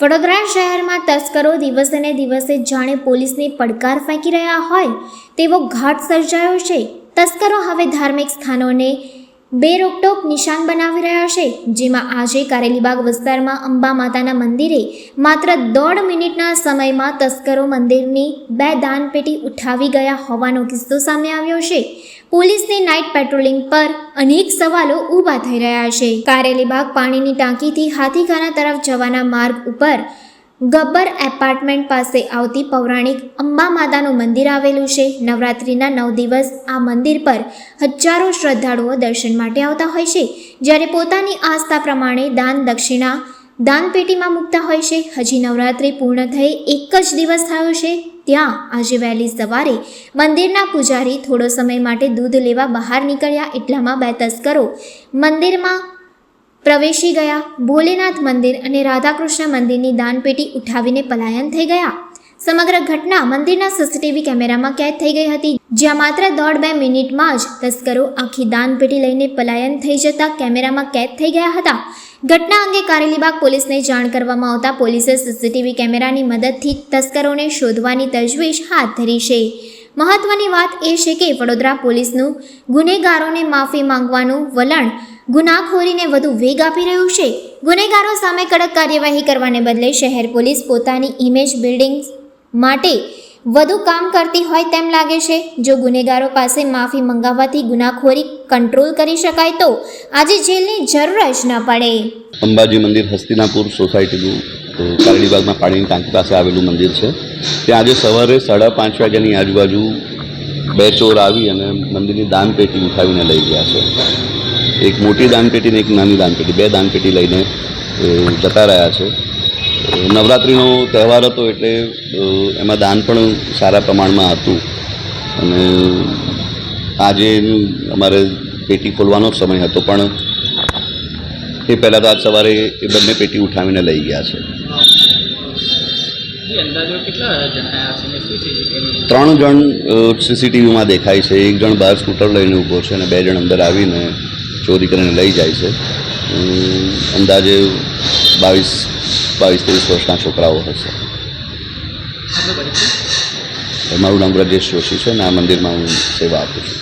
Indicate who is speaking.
Speaker 1: વડોદરા શહેરમાં તસ્કરો દિવસે ને દિવસે જાણે પોલીસને પડકાર ફેંકી રહ્યા હોય તેવો ઘાટ સર્જાયો છે। તસ્કરો હવે ધાર્મિક સ્થાનોને બેરોકટોક નિશાન બનાવી રહ્યા છે, જેમાં આજે કારેલીબાગ વિસ્તારમાં અંબા માતાના મંદિરે માત્ર 1.5 મિનિટના સમયમાં તસ્કરો મંદિરની 2 દાનપેટી ઉઠાવી ગયા હોવાનો કિસ્સો સામે આવ્યો છે। પોલીસની નાઇટ પેટ્રોલિંગ પર અનેક સવાલો ઊભા થઈ રહ્યા છે। કારેલીબાગ પાણીની ટાંકીથી હાથીખાના તરફ જવાના માર્ગ ઉપર ગબ્બર એપાર્ટમેન્ટ પાસે આવતી પૌરાણિક અંબા માતાનું મંદિર આવેલું છે। નવરાત્રિના 9 દિવસ આ મંદિર પર હજારો શ્રદ્ધાળુઓ દર્શન માટે આવતા હોય છે, જ્યારે પોતાની આસ્થા પ્રમાણે દાન દક્ષિણા દાનપેટીમાં મૂકતા હોય છે। હજી નવરાત્રિ પૂર્ણ થઈ 1 જ દિવસ થયો છે, ત્યાં આજે વહેલી સવારે મંદિરના પૂજારી થોડો સમય માટે દૂધ લેવા બહાર નીકળ્યા એટલામાં 2 તસ્કરો મંદિરમાં પ્રવેશી ગયા। ભોલેનાથ મંદિર અને રાધાકૃષ્ણ મંદિરની દાનપેટી ઉઠાવીને પલાયન થઈ ગયા। સમગ્ર ઘટના મંદિરના સીસીટીવી કેમેરામાં કેદ થઈ ગઈ હતી, જ્યાં માત્ર 1.5-2 મિનિટમાં જ તસ્કરો આખી દાનપેટી લઈને પલાયન થઈ જતા કેમેરામાં કેદ થઈ ગયા હતા। ઘટના અંગે કારેલીબાગ પોલીસને જાણ કરવામાં આવતા પોલીસે સીસીટીવી કેમેરાની મદદથી તસ્કરોને શોધવાની તજવીજ હાથ ધરી છે। મહત્વની વાત એ છે કે વડોદરા પોલીસનું ગુનેગારોને માફી માંગવાનું વલણ ગુનાખોરીને વધુ વેગ આપી રહ્યું છે। ગુનેગારો સામે કડક કાર્યવાહી કરવાને બદલે શહેર પોલીસ પોતાની ઇમેજ બિલ્ડિંગ માટે વધુ કામ કરતી હોય તેમ લાગે છે। જો ગુનેગારો પાસે માફી મંગાવવાથી ગુનાખોરી કંટ્રોલ કરી શકાય તો આજે જેલની જરૂર જ ન પડે।
Speaker 2: અંબાજી મંદિર હસ્તિનાપુર સોસાયટીનું કારેલીબાગમાં પાણીની ટાંકી પાસે આવેલું મંદિર છે। ત્યાં આજે સવારે 5:30 વાગ્યાની આજુબાજુ 2 ચોર આવી અને મંદિરની દાનપેટી ઉઠાવીને લઈ ગયા છે। એક મોટી દાનપેટી ને એક નાની દાનપેટી, 2 દાનપેટી લઈને જતા રહ્યા છે। નવરાત્રિનો તહેવાર હતો એટલે એમાં દાન પણ સારા પ્રમાણમાં હતું અને આજે અમારે પેટી ખોલવાનો સમય હતો, પણ એ પહેલાં તો આજ સવારે એ બંને પેટી ઉઠાવીને લઈ ગયા છે। 3 જણ સીસીટીવીમાં દેખાય છે। 1 જણ બહાર સ્કૂટર લઈને ઊભો છે અને 2 જણ અંદર આવીને ચોરી કરીને લઈ જાય છે। અંદાજે 22-23 વર્ષના છોકરાઓ હશે। મારું નામ બ્રજેશ જોશી છે અને આ મંદિરમાં હું સેવા આપું છું।